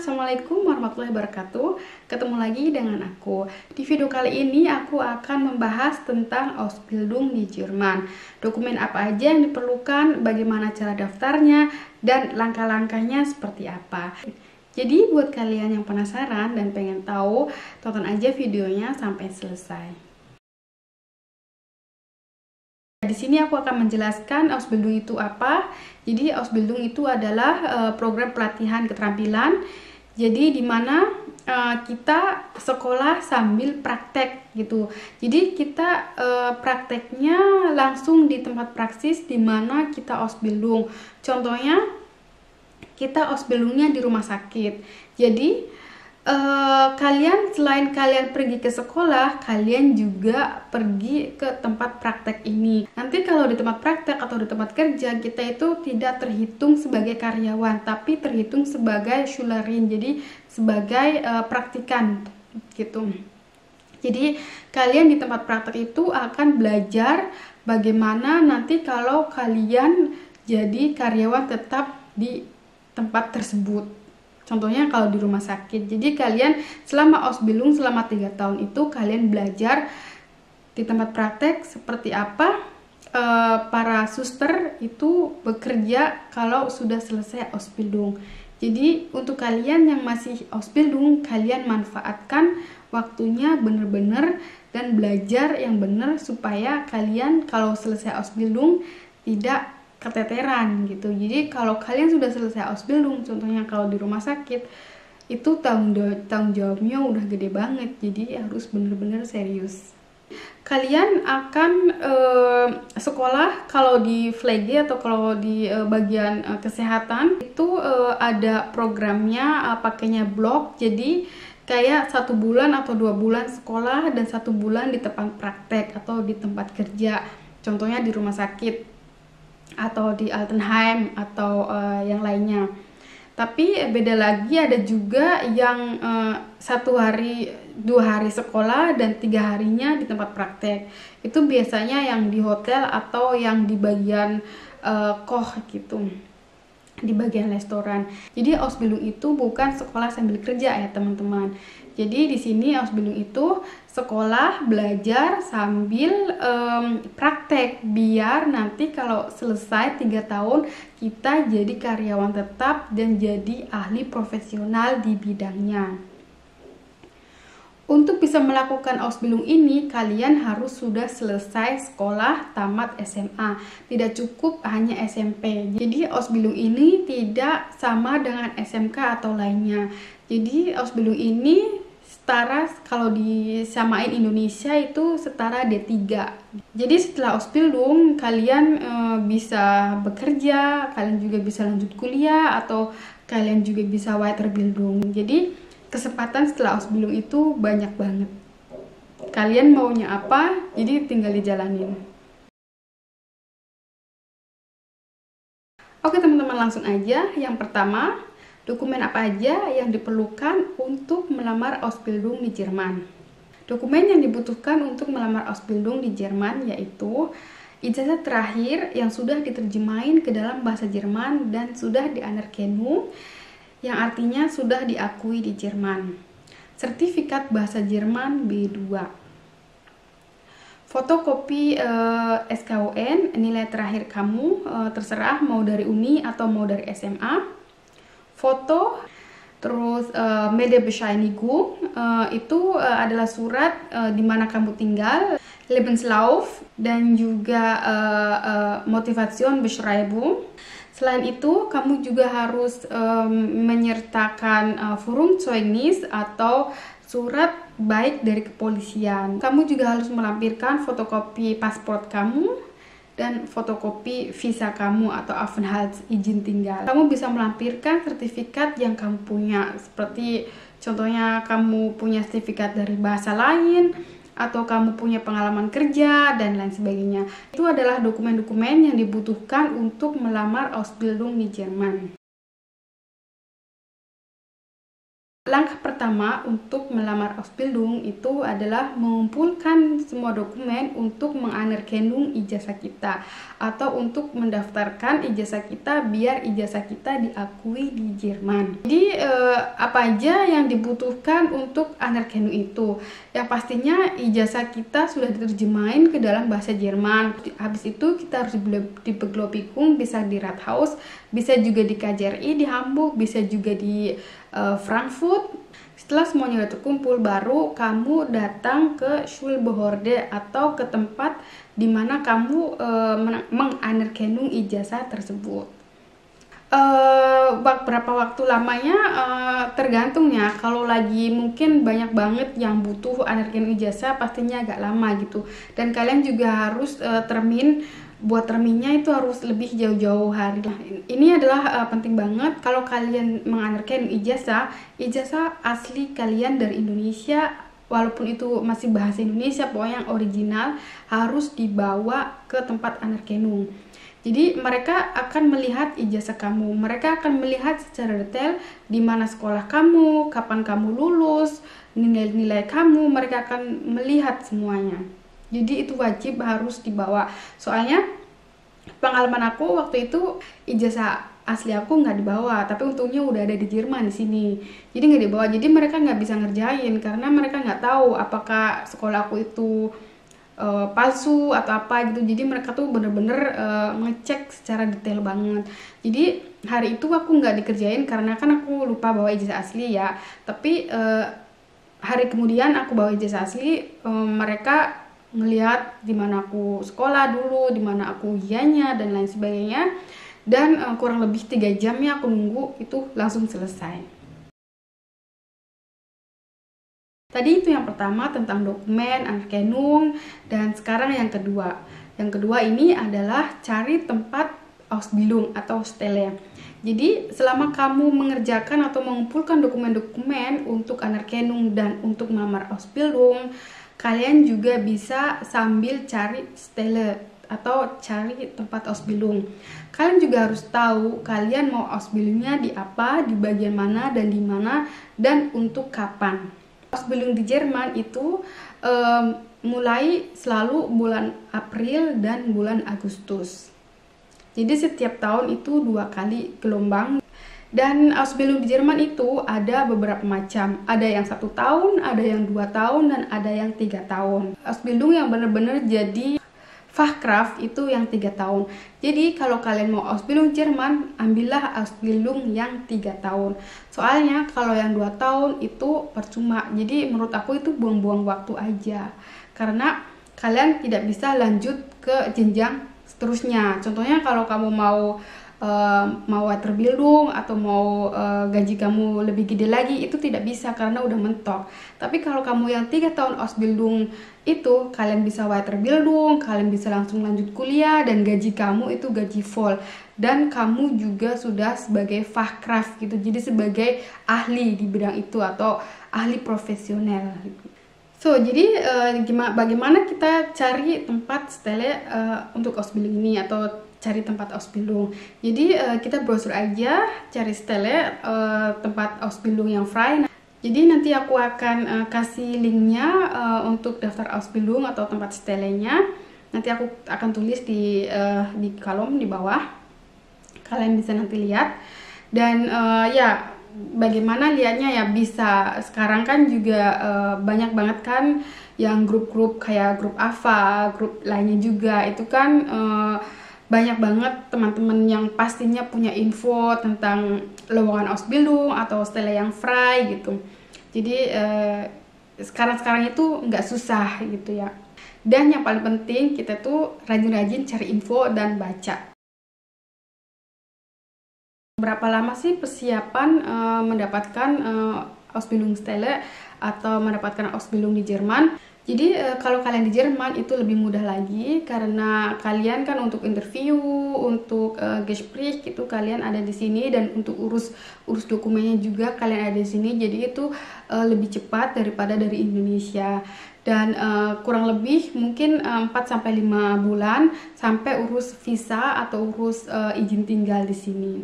Assalamualaikum warahmatullahi wabarakatuh. Ketemu lagi dengan aku. Di video kali ini aku akan membahas tentang Ausbildung di Jerman. Dokumen apa aja yang diperlukan, bagaimana cara daftarnya, dan langkah-langkahnya seperti apa. Jadi buat kalian yang penasaran dan pengen tahu, tonton aja videonya sampai selesai. Di sini aku akan menjelaskan Ausbildung itu apa. Jadi Ausbildung itu adalah program pelatihan keterampilan. Jadi di mana kita sekolah sambil praktek gitu. Jadi kita prakteknya langsung di tempat praksis di mana kita Ausbildung. Contohnya kita Ausbildungnya di rumah sakit. Jadi kalian selain kalian pergi ke sekolah, kalian juga pergi ke tempat praktek ini. Nanti kalau di tempat praktek atau di tempat kerja, kita itu tidak terhitung sebagai karyawan, tapi terhitung sebagai Schülerin, jadi sebagai praktikan gitu. Jadi kalian di tempat praktek itu akan belajar bagaimana nanti kalau kalian jadi karyawan tetap di tempat tersebut. Contohnya kalau di rumah sakit. Jadi kalian selama Ausbildung selama 3 tahun itu kalian belajar di tempat praktek seperti apa para suster itu bekerja kalau sudah selesai Ausbildung. Jadi untuk kalian yang masih Ausbildung, kalian manfaatkan waktunya bener-bener dan belajar yang bener supaya kalian kalau selesai Ausbildung tidak keteteran gitu. Jadi kalau kalian sudah selesai Ausbildung, contohnya kalau di rumah sakit, itu tanggung jawabnya udah gede banget. Jadi harus bener-bener serius. Kalian akan sekolah kalau di Pflege atau kalau di bagian kesehatan itu ada programnya pakainya blok. Jadi kayak 1 bulan atau 2 bulan sekolah dan 1 bulan di tempat praktek atau di tempat kerja. Contohnya di rumah sakit atau di Altenheim atau yang lainnya. Tapi beda lagi, ada juga yang 1 hari 2 hari sekolah dan 3 harinya di tempat praktek. Itu biasanya yang di hotel atau yang di bagian koch gitu, di bagian restoran. Jadi Ausbildung itu bukan sekolah sambil kerja ya teman-teman. Jadi di sini Ausbildung itu sekolah belajar sambil praktek biar nanti kalau selesai 3 tahun kita jadi karyawan tetap dan jadi ahli profesional di bidangnya. Untuk bisa melakukan Ausbildung ini, kalian harus sudah selesai sekolah tamat SMA. Tidak cukup hanya SMP. Jadi Ausbildung ini tidak sama dengan SMK atau lainnya. Jadi Ausbildung ini setara, kalau disamain Indonesia itu setara D3. Jadi setelah Ausbildung kalian bisa bekerja, kalian juga bisa lanjut kuliah, atau kalian juga bisa Weiterbildung. Jadi kesempatan setelah Ausbildung itu banyak banget. Kalian maunya apa, jadi tinggal dijalanin. Oke teman-teman, langsung aja. Yang pertama, dokumen apa aja yang diperlukan untuk melamar Ausbildung di Jerman. Dokumen yang dibutuhkan untuk melamar Ausbildung di Jerman yaitu ijazah terakhir yang sudah diterjemahin ke dalam bahasa Jerman dan sudah di-Anerkennung, yang artinya sudah diakui di Jerman. Sertifikat bahasa Jerman B2. Fotokopi SKUN, nilai terakhir kamu, terserah mau dari Uni atau mau dari SMA. Foto, terus Meldebescheinigung, itu adalah surat di mana kamu tinggal, Lebenslauf, dan juga Motivationsbeschreibung. Selain itu, kamu juga harus menyertakan Führungszeugnis atau surat baik dari kepolisian. Kamu juga harus melampirkan fotokopi paspor kamu dan fotokopi visa kamu atau Aufenthaltizin tinggal. Kamu bisa melampirkan sertifikat yang kamu punya, seperti contohnya kamu punya sertifikat dari bahasa lain, atau kamu punya pengalaman kerja, dan lain sebagainya. Itu adalah dokumen-dokumen yang dibutuhkan untuk melamar Ausbildung di Jerman. Langkah pertama untuk melamar Ausbildung itu adalah mengumpulkan semua dokumen untuk menganerkennung ijazah kita atau untuk mendaftarkan ijazah kita biar ijazah kita diakui di Jerman. Jadi apa aja yang dibutuhkan untuk anerkennung itu? Yang pastinya ijazah kita sudah diterjemahin ke dalam bahasa Jerman. Habis itu kita harus di Beglobikum, bisa di Rathaus, bisa juga di KJRI di Hamburg, bisa juga di Frankfurt. Setelah semuanya udah terkumpul, baru kamu datang ke Schulbehörde atau ke tempat di mana kamu menganerkennung ijazah tersebut. Berapa waktu lamanya tergantung ya. Kalau lagi mungkin banyak banget yang butuh anerkennung ijazah, pastinya agak lama gitu. Dan kalian juga harus buat terminnya itu harus lebih jauh-jauh hari. Nah, ini adalah penting banget kalau kalian menganerkennung ijazah asli kalian dari Indonesia, walaupun itu masih bahasa Indonesia, pokoknya yang original harus dibawa ke tempat anerkennung. Jadi mereka akan melihat ijazah kamu, mereka akan melihat secara detail di mana sekolah kamu, kapan kamu lulus, nilai-nilai kamu, mereka akan melihat semuanya. Jadi itu wajib harus dibawa. Soalnya pengalaman aku waktu itu ijazah asli aku nggak dibawa, tapi untungnya udah ada di Jerman di sini. Jadi nggak dibawa. Jadi mereka nggak bisa ngerjain karena mereka nggak tahu apakah sekolah aku itu palsu atau apa gitu. Jadi mereka tuh bener-bener ngecek secara detail banget. Jadi hari itu aku nggak dikerjain karena kan aku lupa bawa ijazah asli ya. Tapi hari kemudian aku bawa ijazah asli, mereka ngelihat di mana aku sekolah dulu, di mana aku ujiannya dan lain sebagainya. Dan kurang lebih 3 jam ya aku nunggu, itu langsung selesai. Tadi itu yang pertama tentang dokumen, anerkennung, dan sekarang yang kedua. Yang kedua ini adalah cari tempat Ausbildung atau Stelle. Jadi selama kamu mengerjakan atau mengumpulkan dokumen-dokumen untuk anerkennung dan untuk melamar Ausbildung, kalian juga bisa sambil cari Stelle atau cari tempat Ausbildung. Kalian juga harus tahu kalian mau Ausbildungnya di apa, di bagian mana, dan di mana, dan untuk kapan. Ausbildung di Jerman itu mulai selalu bulan April dan bulan Agustus. Jadi setiap tahun itu 2 kali gelombang. Dan Ausbildung di Jerman itu ada beberapa macam. Ada yang 1 tahun, ada yang 2 tahun, dan ada yang 3 tahun. Ausbildung yang benar-benar jadi Fachkraft itu yang 3 tahun. Jadi kalau kalian mau Ausbildung Jerman, ambillah Ausbildung yang 3 tahun. Soalnya kalau yang 2 tahun itu percuma. Jadi menurut aku itu buang-buang waktu aja. Karena kalian tidak bisa lanjut ke jenjang seterusnya. Contohnya kalau kamu mau Weiterbildung atau mau gaji kamu lebih gede lagi, itu tidak bisa karena udah mentok. Tapi kalau kamu yang 3 tahun Ausbildung itu, kalian bisa Weiterbildung, kalian bisa langsung lanjut kuliah, dan gaji kamu itu gaji full. Dan kamu juga sudah sebagai Fachkraft gitu, jadi sebagai ahli di bidang itu atau ahli profesional. So, jadi bagaimana kita cari tempat Stelle untuk Ausbildung ini atau cari tempat Ausbildung. Jadi kita browser aja, cari Stelle, tempat Ausbildung yang frei. Jadi nanti aku akan kasih linknya untuk daftar Ausbildung atau tempat Stelle-nya. Nanti aku akan tulis di kolom di bawah. Kalian bisa nanti lihat. Dan ya, bagaimana lihatnya ya, bisa sekarang kan juga banyak banget kan yang grup-grup kayak grup AVA, grup lainnya juga. Itu kan banyak banget teman-teman yang pastinya punya info tentang lowongan Ausbildung atau Stelle yang frei gitu. Jadi sekarang itu nggak susah gitu ya. Dan yang paling penting kita tuh rajin-rajin cari info dan baca. Berapa lama sih persiapan mendapatkan Ausbildung Stelle atau mendapatkan Ausbildung di Jerman? Jadi kalau kalian di Jerman itu lebih mudah lagi karena kalian kan untuk interview, untuk Gespräch gitu kalian ada di sini, dan untuk urus dokumennya juga kalian ada di sini. Jadi itu lebih cepat daripada dari Indonesia. Dan kurang lebih mungkin 4-5 bulan sampai urus visa atau urus izin tinggal di sini.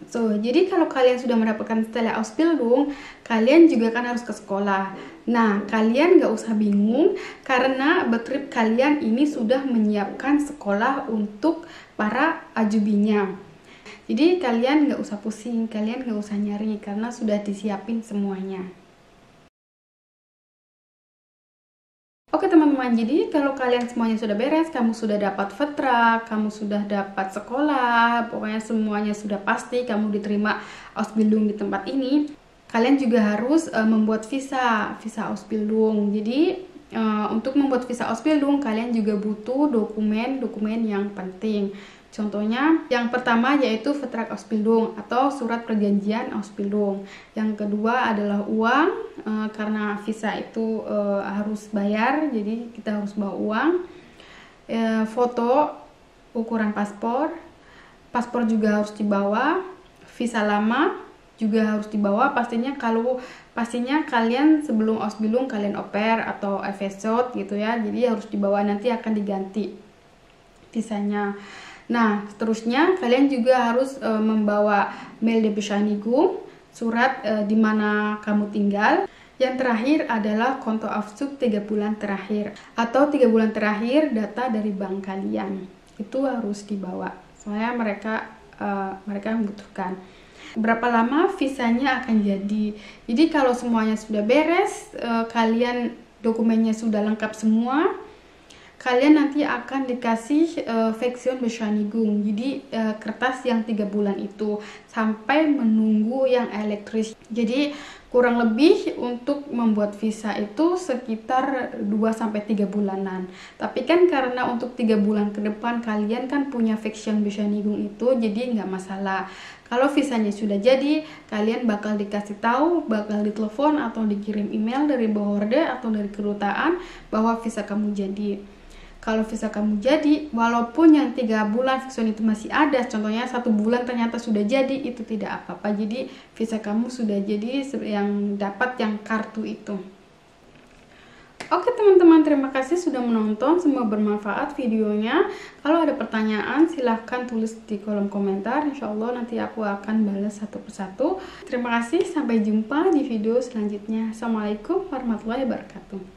So, jadi kalau kalian sudah mendapatkan Stelleausbildung, kalian juga kan harus ke sekolah. Nah, kalian nggak usah bingung karena Betrieb kalian ini sudah menyiapkan sekolah untuk para ajubinya. Jadi kalian nggak usah pusing, kalian nggak usah nyari karena sudah disiapin semuanya. Oke teman-teman, jadi kalau kalian semuanya sudah beres, kamu sudah dapat vertrag, kamu sudah dapat sekolah, pokoknya semuanya sudah pasti kamu diterima Ausbildung di tempat ini, kalian juga harus membuat visa Ausbildung. Jadi untuk membuat visa Ausbildung, kalian juga butuh dokumen yang penting. Contohnya, yang pertama yaitu Vertrag Ausbildung atau surat perjanjian Ausbildung. Yang kedua adalah uang, karena visa itu harus bayar, jadi kita harus bawa uang. Foto, ukuran paspor juga harus dibawa. Visa lama juga harus dibawa. Pastinya kalian sebelum Ausbildung kalian oper atau FSJ gitu ya, jadi harus dibawa, nanti akan diganti visanya. Nah, seterusnya kalian juga harus membawa Meldebescheinigung, surat di mana kamu tinggal. Yang terakhir adalah Kontoauszug 3 bulan terakhir atau 3 bulan terakhir data dari bank kalian. Itu harus dibawa. Soalnya mereka membutuhkan. Berapa lama visanya akan jadi? Jadi kalau semuanya sudah beres, kalian dokumennya sudah lengkap semua, kalian nanti akan dikasih Wechselbescheinigung, jadi kertas yang 3 bulan itu sampai menunggu yang elektris. Jadi kurang lebih untuk membuat visa itu sekitar 2-3 bulanan. Tapi kan karena untuk 3 bulan ke depan kalian kan punya Wechselbescheinigung itu, jadi nggak masalah. Kalau visanya sudah jadi, kalian bakal dikasih tahu, bakal ditelepon atau dikirim email dari Behörde atau dari kedutaan bahwa visa kamu jadi. Kalau visa kamu jadi, walaupun yang 3 bulan Fiksion itu masih ada, contohnya 1 bulan ternyata sudah jadi, itu tidak apa-apa. Jadi visa kamu sudah jadi, yang dapat yang kartu itu. Oke teman-teman, terima kasih sudah menonton, semoga bermanfaat videonya. Kalau ada pertanyaan silahkan tulis di kolom komentar, insya Allah nanti aku akan balas satu persatu. Terima kasih, sampai jumpa di video selanjutnya. Assalamualaikum warahmatullahi wabarakatuh.